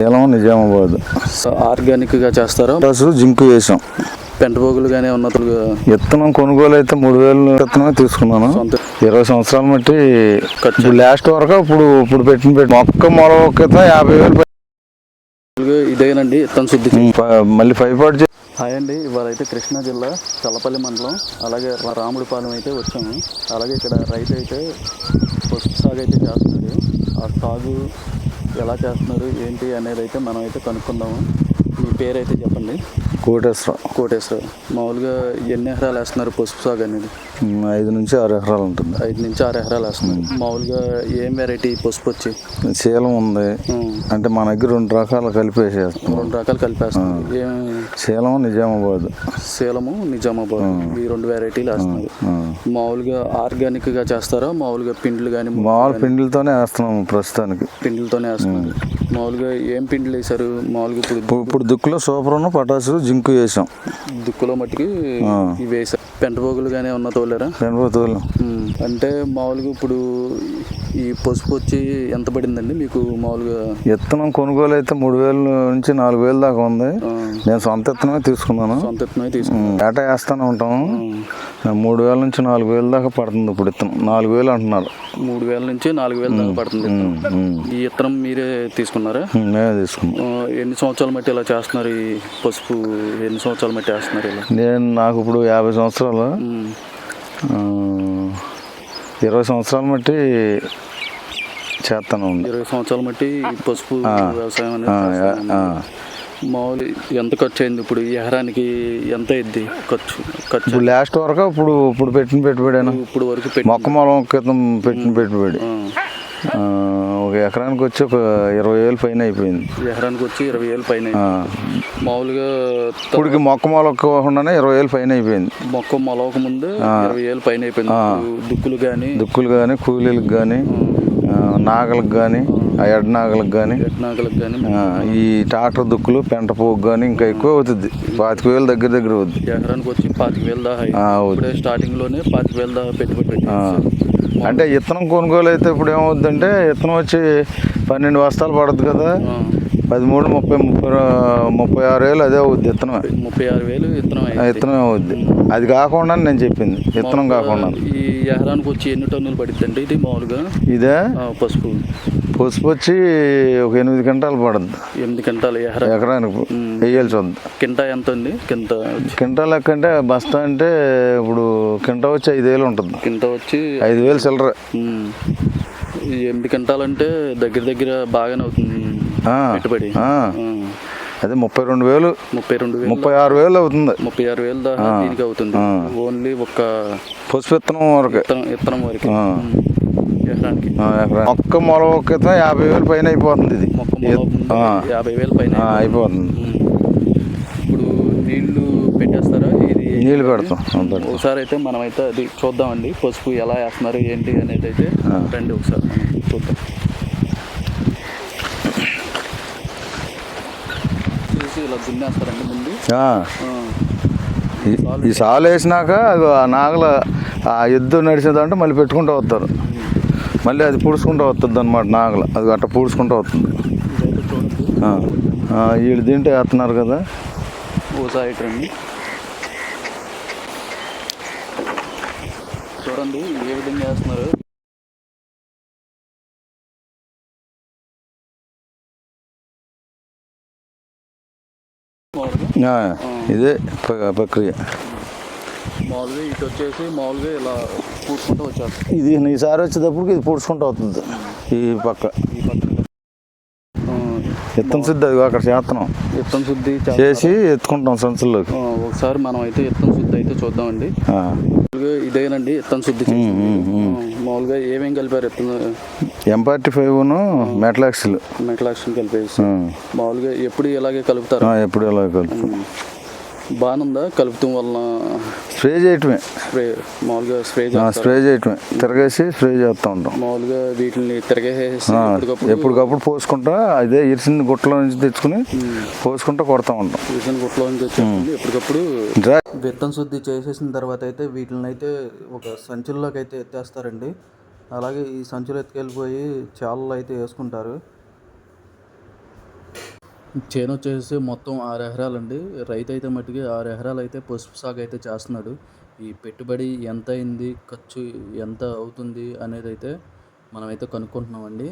సేలం నిజామాబాద్. ఆర్గానిక్గా చేస్తారా? అసలు జింకు వేసాం. పెంట పోగులు కానీ ఉన్నతులు విత్తనం కొనుగోలు అయితే 3000 విత్తనమే తీసుకున్నాను. 20 సంవత్సరాలు బట్టి లాస్ట్ వరకు ఇప్పుడు పెట్టిన మొక్క మొలక క్రితం 50,000. ఇదేనండి విత్తన శుద్ధి. మళ్ళీ 5 హాయ్ అండి, ఇవాళ అయితే కృష్ణా జిల్లా చల్లపల్లి మండలం అలాగే రాముడిపాలెం అయితే వచ్చాము. అలాగే ఇక్కడ రైతు అయితే పసుపు సాగు అయితే చేస్తున్నాడు. ఆ సాగు ఎలా చేస్తున్నారు ఏంటి అనేది అయితే మనం అయితే కనుక్కుందాము. మీ పేరు అయితే చెప్పండి. కోటేశ్వరరావు. మామూలుగా ఎన్ని ఎకరాలు వేస్తున్నారు పసుపు సాగు అనేది? 5 నుంచి 6 ఎకరాలు ఉంటుంది. 5 నుంచి 6 ఎకరాలు వేస్తున్నారు. మామూలుగా ఏం వెరైటీ పసుపు వచ్చి? శీలం ఉంది. అంటే మా దగ్గర 2 రకాలు కలిపేసేస్తాం. 2 రకాలు కలిపేస్తాం. శీలము నిజామాబాద్. ఈ 2 వెరైటీలు వేస్తున్నారు. మామూలుగా ఆర్గానిక్ గా చేస్తారా? మామూలుగా పిండ్లు కానీ? మామూలు పిండిలతోనే వేస్తున్నాము ప్రస్తుతానికి. పిండిలతోనే వేస్తున్నారు. మామూలుగా ఏం పిండిలు వేసారు? మామూలుగా ఇప్పుడు దుక్కులో సూపర్ పొటాసు జింకు వేసాం. దుక్కులో మట్టికి ఇవి వేసారు. పెంట పోగులు కానీ ఉన్న తోలేరా? తోలం. అంటే మామూలుగా ఇప్పుడు ఈ పసుపు వచ్చి ఎంత పడిందండి మీకు? మామూలుగా విత్తనం కొనుగోలు అయితే 3000 నుంచి 4000 దాకా ఉంది. నేను సొంత విత్తనమే తీసుకున్నాను. ఏటా వేస్తానే ఉంటాము. 3000 నుంచి 4000 దాకా పడుతుంది. ఇప్పుడు విత్తనం 4000 అంటున్నారు. 3000 నుంచి 4000 దాకా పడుతుంది. ఈ విత్తనం మీరే తీసుకున్నారా? మేమే తీసుకున్నాం. ఎన్ని సంవత్సరాల మట్టి ఇలా చేస్తున్నారు? ఈ పసుపు ఎన్ని సంవత్సరాల మట్టి వేస్తున్నారు ఇలా? నాకు ఇప్పుడు 50 సంవత్సరాలు. 20 సంవత్సరాల మట్టి చేస్తాను. 20 సంవత్సరాల మట్టి పసుపు వ్యవసాయం అనేది. మామూలు ఎంత ఖర్చు అయింది? ఇప్పుడు ఈ ఎకరానికి ఎంత అయింది ఖర్చు? లాస్ట్ వరకు ఇప్పుడు పెట్టిన పెట్టుబడి. ఇప్పుడు వరకు మొక్క మొలం క్రితం పెట్టిన పెట్టుబడి ఒక ఎకరానికి వచ్చి ఒక 20,000 పైన అయిపోయింది. ఎకరానికి వచ్చి 20,000 పైన. మామూలుగా ఇప్పటికి మొక్క మొలకకుండానే 20,000 పైన అయిపోయింది. మొక్క మొలక ముందు 20,000 పైన అయిపోయింది. దుక్కులు కానీ కూలీలకు కానీ నాగలకు కానీ ఎడ్ నాగలకు కానీ ఈ ట్రాక్టర్ దుక్కులు పెంట పోగు కానీ ఇంకా ఎక్కువ అవుతుంది. 25,000 దగ్గర అవుతుంది. ఎకరానికి వచ్చి 25,000 దాకా స్టార్టింగ్ లోనే 25,000 దాకా పెట్టుబడి. అంటే విత్తనం కొనుగోలు అయితే ఇప్పుడు ఏమవుద్దంటే విత్తనం వచ్చి 12 బస్తాలు పడుతుంది కదా. 13, 30, 36,000 అదే అవుద్ది. విత్తనమే 36,000 విత్తనమే అవుద్ది. అది కాకుండా నేను చెప్పింది విత్తనం కాకుండా. ఈ ఎకరానికి వచ్చి ఎన్ని టన్నులు పడుతుంది అండి ఇది? మామూలుగా ఇదే పసుపు వచ్చి ఒక 8 క్వింటాలు పడుతుంది. 8 క్వింటాలు ఎకరానికి వేయాల్సి వద్దు. కింటా ఎంత అండి? కింటా లెక్క అంటే బస్తా అంటే ఇప్పుడు కింటా వచ్చి 5,000 ఉంటుంది. కింటా వచ్చి 5,000 చిల్లర. 8 క్వింటాలు అంటే దగ్గర బాగానే అవుతుంది పెట్టుబడి. అదే 32,000 36,000 అవుతుంది. 36,000 దాకా దీనికి అవుతుంది. ఓన్లీ ఒక పసుపు విత్తనం వరకు. మొక్క మొలక క్రితం 50,000 పైన అయిపోతుంది. ఇది 50,000 పైన అయిపోతుంది. ఇప్పుడు నీళ్లు పెట్టేస్తారా? నీళ్ళు పెడతాం. ఒకసారి అయితే మనం అయితే అది చూద్దామండి. పసుపు ఎలా వేస్తున్నారు ఏంటి అనేది అయితే రండి ఒకసారి మనం చూద్దాం. ఇలా దున్నేస్తారండి ముందు. ఈ సాలు వేసినాక ఆ నాగల ఆ ఎద్దు నడిచేదంటే మళ్ళీ పెట్టుకుంటూ వస్తారు. మళ్ళీ అది పూడ్చుకుంటూ వస్తుంది అన్నమాట. నాగల అది అట్ట పూడ్చుకుంటూ వస్తుంది. వీళ్ళు దీంట్లో వేస్తున్నారు కదా. ఓసారి రండి చూడండి ఏ విధంగా వేస్తున్నారు. ఇదే ప్రక్రియ. మామూలుగా ఇటు వచ్చేసి మామూలుగా ఇలా పూడ్చుకుంటూ వచ్చేస్తుంది. ఇది ఈసారి వచ్చేటప్పటికి ఇది పూడ్చుకుంటూ అవుతుంది. ఈ పక్క విత్తన శుద్ధి అది అక్కడ చేస్తున్నాం. విత్తన శుద్ధి చేసి ఎత్తుకుంటాం సంచుల్లోకి. ఒకసారి మనం అయితే విత్తన శుద్ధి అయితే చూద్దామండి. ఇదేనండి విత్తన శుద్ధి. మామూలుగా ఏమేమి కలిపారు? M45 మెటలాక్సిల్ కలిపేసి మామూలుగా ఎప్పుడు ఇలాగే కలుపుతారు? ఎప్పుడు ఇలాగే కలుపుతాం. బాగుందా కలుపుతాం వలన? స్ప్రే చేయటమే. మామూలుగా స్ప్రే చేయటమే. తిరగేసి స్ప్రే చేస్తూ ఉంటాం. మామూలుగా వీటిని తిరగేసి ఎప్పటికప్పుడు పోసుకుంటా అదే ఇరిసిన గుట్టలో నుంచి తెచ్చుకుని పోసుకుంటా కొడతా ఉంటాం. ఇరిసిన గుట్టలో నుంచి తెచ్చుకుని ఎప్పటికప్పుడు విత్తన శుద్ధి చేసేసిన తర్వాత అయితే వీటిని అయితే ఒక సంచుల్లోకి అయితే ఎత్తేస్తారండి. అలాగే ఈ సంచులు ఎత్తుకెళ్ళిపోయి చాలలో అయితే వేసుకుంటారు. చేను వచ్చేసి మొత్తం 6 ఎకరాలండి. రైతు అయితే మట్టుకి 6 ఎకరాలు అయితే పసుపు సాగు అయితే చేస్తున్నాడు. ఈ పెట్టుబడి ఎంత అయింది, ఖర్చు ఎంత అవుతుంది అనేది అయితే మనమైతే కనుక్కుంటున్నామండి.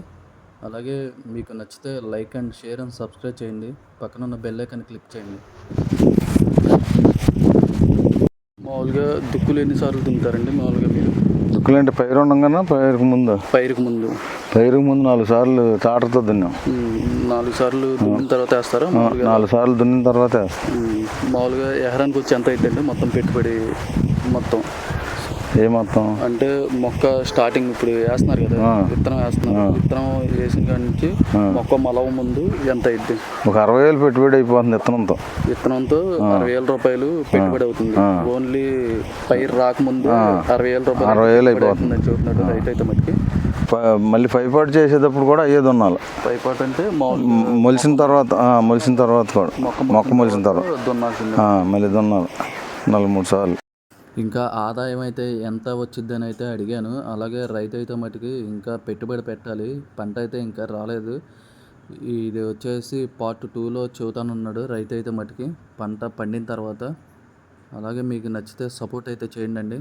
అలాగే మీకు నచ్చితే like and share and subscribe చేయండి. పక్కన ఉన్న బెల్ ఐకాన్ క్లిక్ చేయండి. మామూలుగా దుక్కులు ఎన్నిసార్లు దున్నుతారండి మామూలుగా మీరు? దుక్కులంటే పైరు ఉండగానే పైరుకు ముందు పైరుకు ముందు 4 సార్లు టాటర్తో దున్నాం. 4 సార్లు దున్నిన తర్వాత వేస్తారా? 4 సార్లు దున్నిన తర్వాత వేస్తాం. మామూలుగా ఎకరానికి వచ్చి ఎంత అవుతుందండి మొత్తం పెట్టుబడి మొత్తం? ఏ మొత్తం అంటే మొక్క స్టార్టింగ్ ఇప్పుడు వేస్తున్నారు కదా, విత్తనం వేస్తున్నారు, విత్తనం వేసిన కాడి నుంచి మొక్క మలవ ముందు ఎంత అయింది? ఒక 60,000 పెట్టుబడి అయిపోతుంది విత్తనంతో. విత్తనంతో 60,000 రూపాయలు పెట్టుబడి అవుతుంది. ఓన్లీ పైరు రాకముందు 60,000 రూపాయలు అయిపోతుందని చెబుతున్నాడు రైతు అయితే మటుకి. మళ్ళీ పైపాటు చేసేటప్పుడు కూడా అయ్యేది ఉన్నాలి. పైపాటు అంటే మొలిసిన తర్వాత కూడా మొక్క మొలిసిన తర్వాత దున్నాల్సింది. మళ్ళీ దున్నాలి 2-3 సార్లు. ఇంకా ఆదాయం అయితే ఎంత వచ్చిద్దని అయితే అడిగాను. అలాగే రైతు అయితే మటుకి ఇంకా పెట్టుబడి పెట్టాలి, పంట అయితే ఇంకా రాలేదు. ఇది వచ్చేసి పార్ట్ 2లో చెబుతానున్నాడు రైతు అయితే మటుకి పంట పండిన తర్వాత. అలాగే మీకు నచ్చితే సపోర్ట్ అయితే చేయండి.